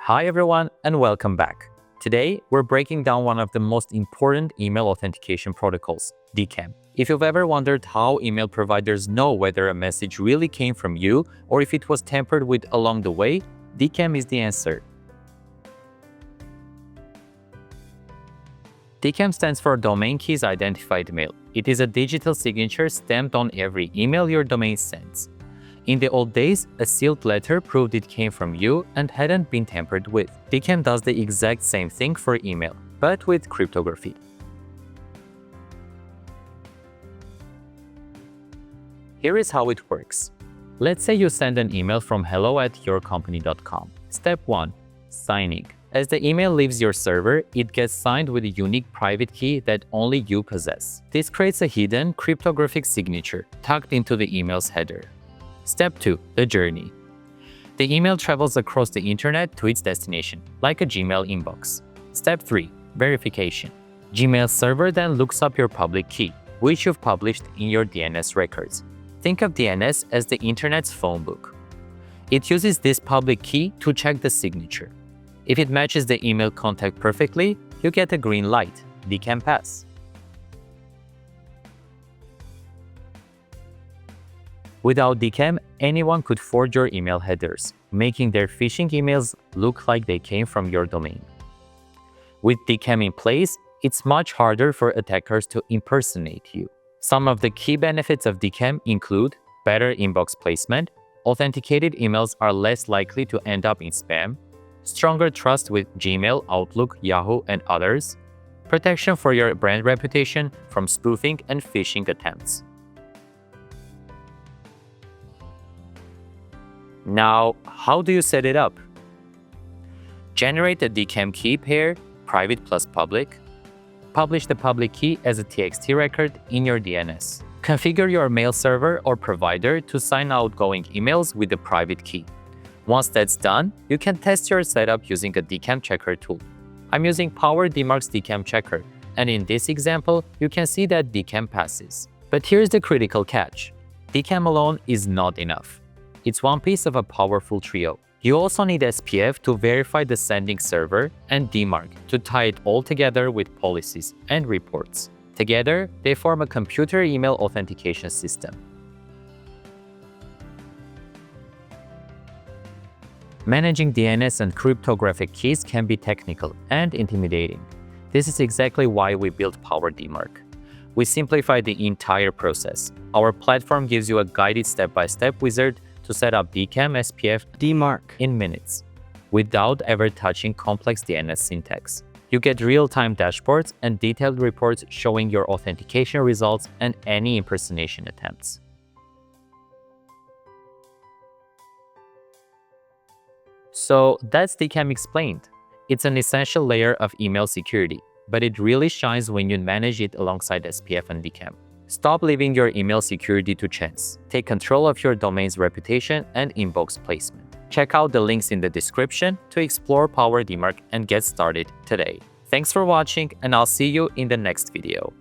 Hi everyone and welcome back. Today, we're breaking down one of the most important email authentication protocols, DKIM. If you've ever wondered how email providers know whether a message really came from you or if it was tampered with along the way, DKIM is the answer. DKIM stands for Domain Keys Identified Mail. It is a digital signature stamped on every email your domain sends. In the old days, a sealed letter proved it came from you and hadn't been tampered with. DKIM does the exact same thing for email, but with cryptography. Here is how it works. Let's say you send an email from hello@yourcompany.com. Step 1. Signing. As the email leaves your server, it gets signed with a unique private key that only you possess. This creates a hidden cryptographic signature tucked into the email's header. Step 2. The journey. The email travels across the internet to its destination, like a Gmail inbox. Step 3. Verification. Gmail's server then looks up your public key, which you've published in your DNS records. Think of DNS as the internet's phone book. It uses this public key to check the signature. If it matches the email contact perfectly, you get a green light, DKIM pass. Without DKIM, anyone could forge your email headers, making their phishing emails look like they came from your domain. With DKIM in place, it's much harder for attackers to impersonate you. Some of the key benefits of DKIM include better inbox placement, authenticated emails are less likely to end up in spam, stronger trust with Gmail, Outlook, Yahoo, and others, protection for your brand reputation from spoofing and phishing attempts. Now, how do you set it up? Generate a DKIM key pair, private plus public. Publish the public key as a TXT record in your DNS. Configure your mail server or provider to sign outgoing emails with the private key. Once that's done, you can test your setup using a DKIM checker tool. I'm using PowerDMARC's DKIM checker, and in this example, you can see that DKIM passes. But here's the critical catch. DKIM alone is not enough. It's one piece of a powerful trio. You also need SPF to verify the sending server and DMARC to tie it all together with policies and reports. Together, they form a computer email authentication system. Managing DNS and cryptographic keys can be technical and intimidating. This is exactly why we built PowerDMARC. We simplify the entire process. Our platform gives you a guided step-by-step wizard to set up DKIM, SPF, DMARC in minutes, without ever touching complex DNS syntax. You get real-time dashboards and detailed reports showing your authentication results and any impersonation attempts. So that's DKIM explained. It's an essential layer of email security, but it really shines when you manage it alongside SPF and DKIM. Stop leaving your email security to chance. Take control of your domain's reputation and inbox placement. Check out the links in the description to explore PowerDMARC and get started today. Thanks for watching, and I'll see you in the next video.